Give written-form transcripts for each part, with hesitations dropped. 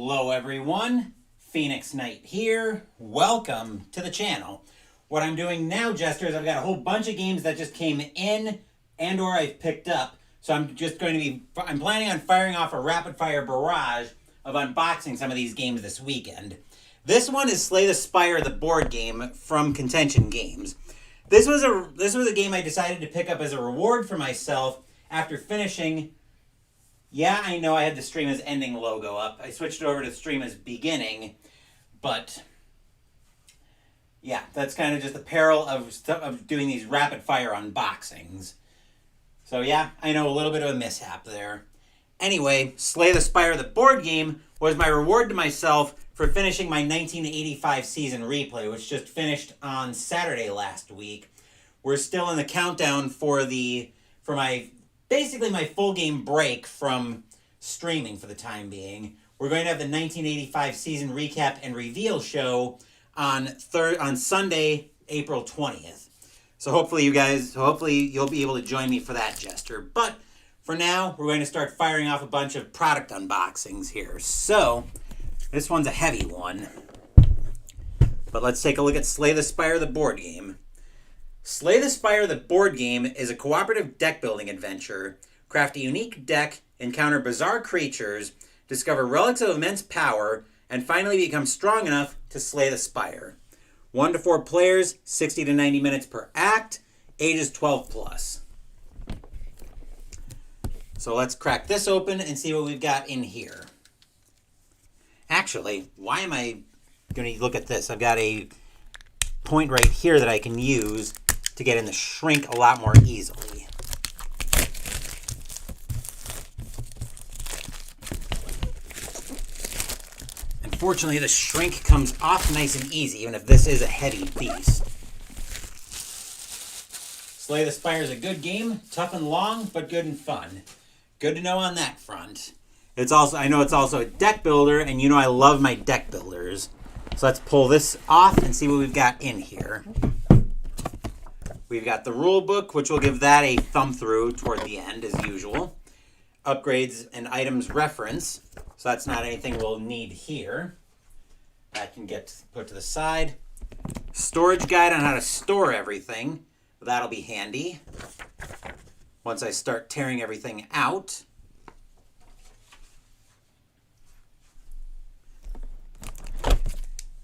Hello everyone, Phoenix Knight here. Welcome to the channel. What I'm doing now, Jester, is I've got a whole bunch of games that just came in and or I've picked up. So I'm planning on firing off a rapid fire barrage of unboxing some of these games this weekend. This one is Slay the Spire, the board game from Contention Games. This was a game I decided to pick up as a reward for myself after finishing. Yeah, I know I had the stream as ending logo up. I switched it over to stream as beginning, but yeah, that's kind of just the peril of doing these rapid fire unboxings. So yeah, I know a little bit of a mishap there. Anyway, Slay the Spire, the board game, was my reward to myself for finishing my 1985 season replay, which just finished on Saturday last week. We're still in the countdown for my full game break from streaming for the time being. We're going to have the 1985 season recap and reveal show on Sunday, April 20th. So hopefully you'll be able to join me for that, Jester. But for now, we're going to start firing off a bunch of product unboxings here. So this one's a heavy one. But let's take a look at Slay the Spire, the board game. Slay the Spire, the board game, is a cooperative deck-building adventure. Craft a unique deck, encounter bizarre creatures, discover relics of immense power, and finally become strong enough to slay the Spire. 1 to 4 players, 60 to 90 minutes per act, ages 12 plus. So let's crack this open and see what we've got in here. Actually, why am I going to look at this? I've got a point right here that I can use to get in the shrink a lot more easily. Unfortunately, the shrink comes off nice and easy, even if this is a heavy beast. Slay the Spire is a good game, tough and long, but good and fun. Good to know on that front. I know it's also a deck builder, and you know I love my deck builders. So let's pull this off and see what we've got in here. We've got the Rulebook, which will give that a thumb through toward the end, as usual. Upgrades and items reference. So that's not anything we'll need here. That can get put to the side. Storage guide on how to store everything. That'll be handy once I start tearing everything out.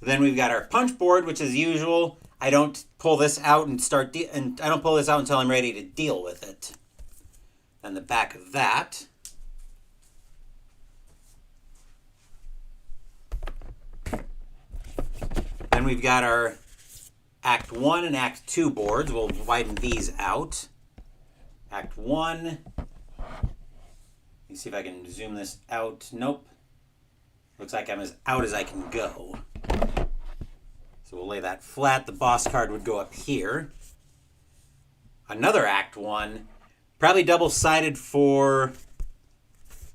Then we've got our punch board, which as usual, I don't pull this out until I'm ready to deal with it. Then the back of that. Then we've got our Act 1 and Act 2 boards. We'll widen these out. Act 1. Let me see if I can zoom this out. Nope. Looks like I'm as out as I can go. So we'll lay that flat. The boss card would go up here. Another Act 1. Probably double-sided for...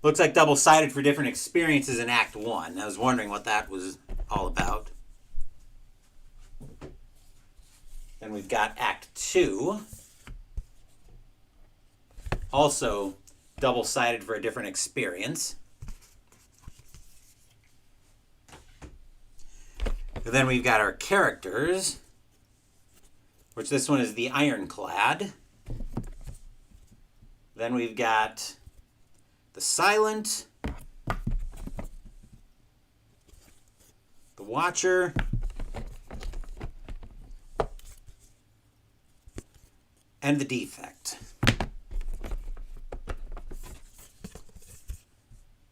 Looks like double-sided for different experiences in Act 1. I was wondering what that was all about. Then we've got Act 2. Also double-sided for a different experience. And then we've got our characters, which this one is the Ironclad. Then we've got the Silent, the Watcher, and the Defect.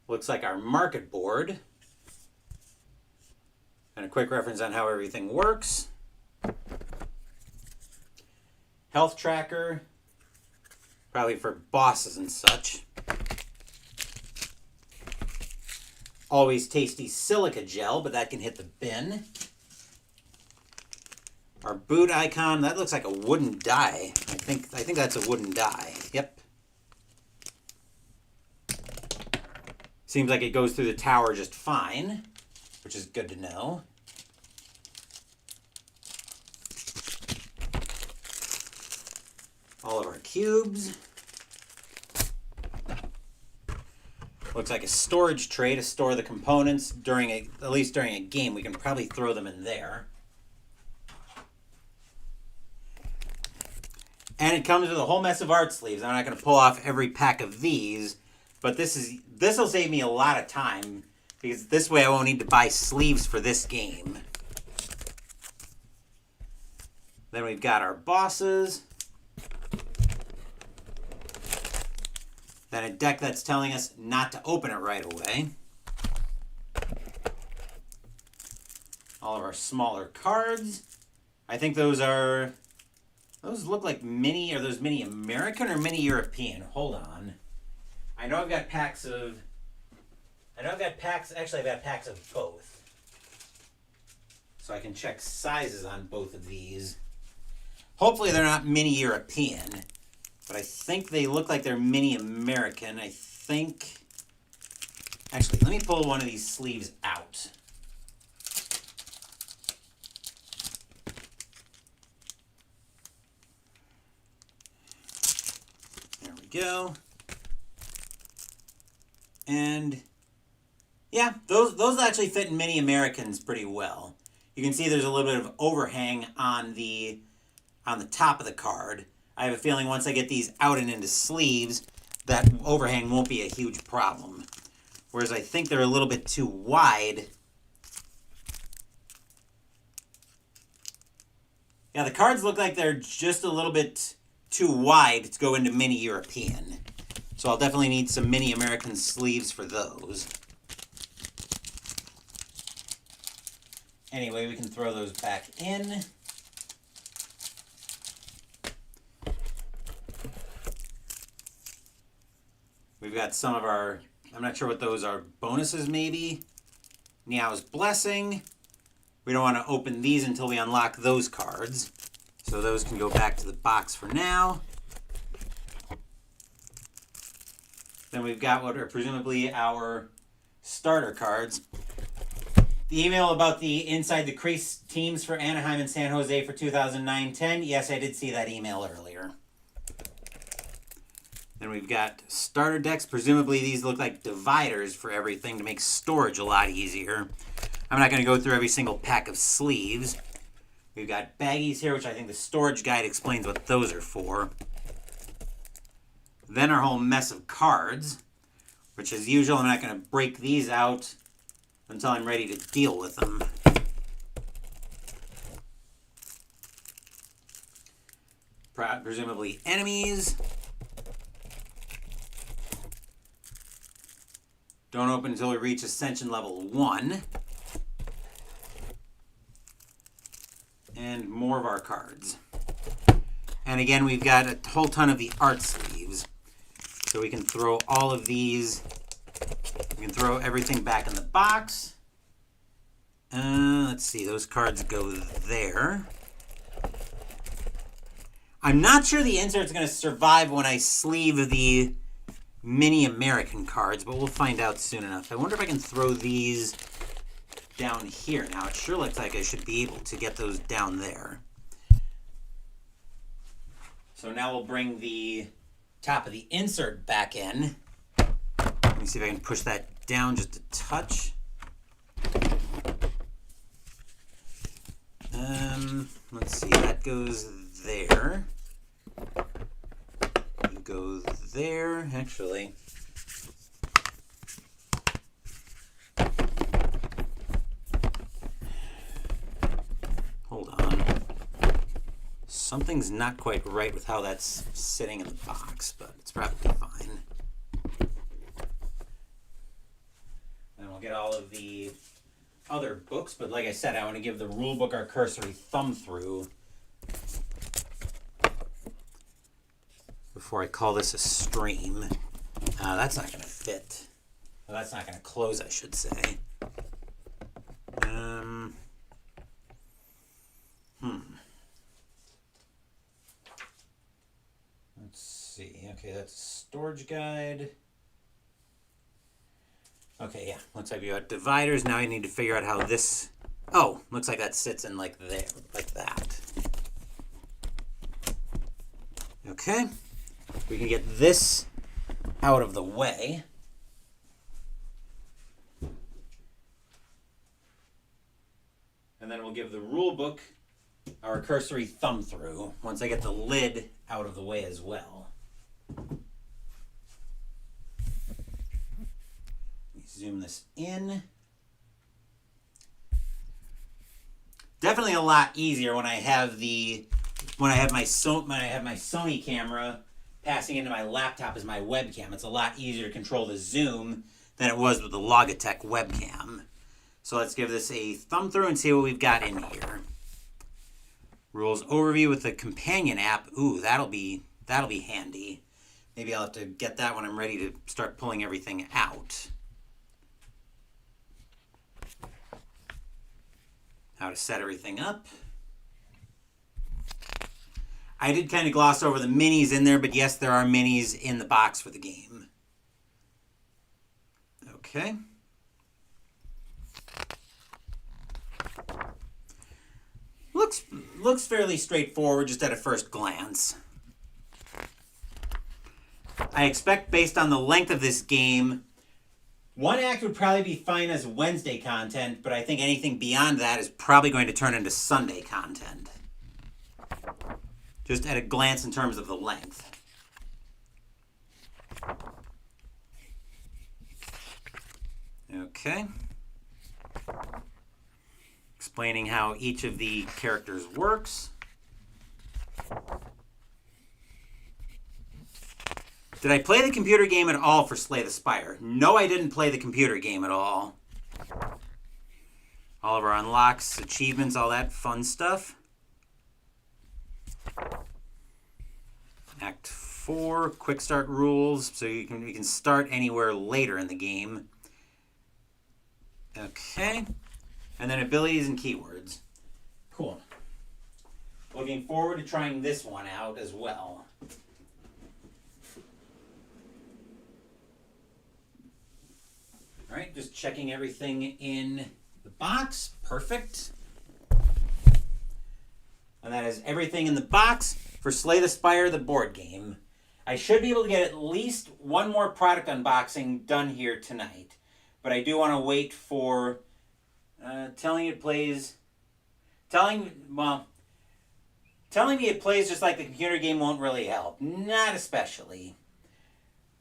Looks like our market board. And a quick reference on how everything works. Health tracker, probably for bosses and such. Always tasty silica gel, but that can hit the bin. Our boot icon, that looks like a wooden die. I think that's a wooden die. Yep. Seems like it goes through the tower just fine, which is good to know. All of our cubes. Looks like a storage tray to store the components at least during a game. We can probably throw them in there. And it comes with a whole mess of art sleeves. I'm not going to pull off every pack of these, but this will save me a lot of time because this way I won't need to buy sleeves for this game. Then we've got our bosses. Then a deck that's telling us not to open it right away. All of our smaller cards. I think those look like mini. Are those mini American or mini European? Hold on. Actually, I've got packs of both. So I can check sizes on both of these. Hopefully they're not mini European. But I think they look like they're mini American. Actually, let me pull one of these sleeves out. There we go. And yeah, those actually fit in mini Americans pretty well. You can see there's a little bit of overhang on the top of the card. I have a feeling once I get these out and into sleeves, that overhang won't be a huge problem. Whereas I think they're a little bit too wide. Yeah, the cards look like they're just a little bit too wide to go into mini European. So I'll definitely need some mini American sleeves for those. Anyway, we can throw those back in. We've got some of our, I'm not sure what those are, bonuses maybe. Niao's Blessing. We don't want to open these until we unlock those cards. So those can go back to the box for now. Then we've got what are presumably our starter cards. The email about the Inside the Crease teams for Anaheim and San Jose for 2009-10. Yes, I did see that email earlier. Then we've got starter decks. Presumably these look like dividers for everything to make storage a lot easier. I'm not going to go through every single pack of sleeves. We've got baggies here, which I think the storage guide explains what those are for. Then our whole mess of cards, which as usual, I'm not going to break these out until I'm ready to deal with them. Presumably enemies. Don't open until we reach Ascension level 1. And more of our cards. And again, we've got a whole ton of the art sleeves. So we can throw all of these. We can throw everything back in the box. Let's see, those cards go there. I'm not sure the insert's going to survive when I sleeve the mini American cards, but we'll find out soon enough. I wonder if I can throw these down here now. It sure looks like I should be able to get those down there. So now we'll bring the top of the insert back in. Let me see if I can push that down just a touch. Let's see, that goes there. You go there, actually. Hold on. Something's not quite right with how that's sitting in the box, but it's probably fine. Then we'll get all of the other books, but like I said, I want to give the rulebook our cursory thumb through before I call this a stream. That's not going to fit. Well, that's not going to close, I should say. Let's see. Okay, that's a storage guide. Okay, yeah. Looks like we got dividers. Now I need to figure out how this... Oh, looks like that sits in like there, like that. Okay. We can get this out of the way. rulebook, our cursory thumb through, once I get the lid out of the way as well. Zoom this in. Definitely a lot easier when I have my Sony camera passing into my laptop as my webcam. It's a lot easier to control the zoom than it was with the Logitech webcam. So let's give this a thumb through and see what we've got in here. Rules overview with the companion app. Ooh, that'll be handy. Maybe I'll have to get that when I'm ready to start pulling everything out. How to set everything up. I did kind of gloss over the minis in there, but yes, there are minis in the box for the game. Okay. Looks fairly straightforward just at a first glance. I expect, based on the length of this game, one act would probably be fine as Wednesday content, but I think anything beyond that is probably going to turn into Sunday content. Just at a glance in terms of the length. Okay. Explaining how each of the characters works. Did I play the computer game at all for Slay the Spire? No, I didn't play the computer game at all. All of our unlocks, achievements, all that fun stuff. Act 4, quick start rules, so you can start anywhere later in the game. Okay. And then abilities and keywords. Cool. Looking forward to trying this one out as well. All right, just checking everything in the box. Perfect. And that is everything in the box for Slay the Spire, the board game. I should be able to get at least one more product unboxing done here tonight. But I do want to wait for telling me it plays just like the computer game won't really help. Not especially.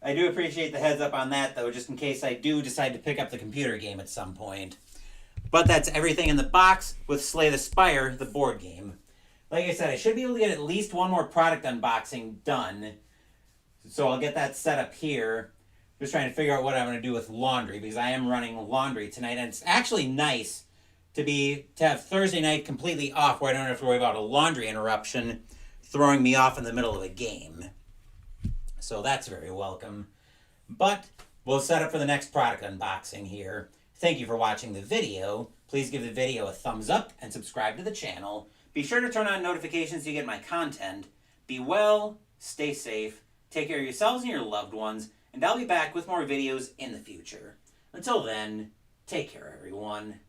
I do appreciate the heads up on that, though, just in case I do decide to pick up the computer game at some point. But that's everything in the box with Slay the Spire, the board game. Like I said, I should be able to get at least one more product unboxing done. So I'll get that set up here. Just trying to figure out what I'm going to do with laundry, because I am running laundry tonight. And it's actually nice to have Thursday night completely off, where I don't have to worry about a laundry interruption throwing me off in the middle of a game. So that's very welcome. But we'll set up for the next product unboxing here. Thank you for watching the video. Please give the video a thumbs up and subscribe to the channel. Be sure to turn on notifications so you get my content. Be well, stay safe, take care of yourselves and your loved ones, and I'll be back with more videos in the future. Until then, take care, everyone.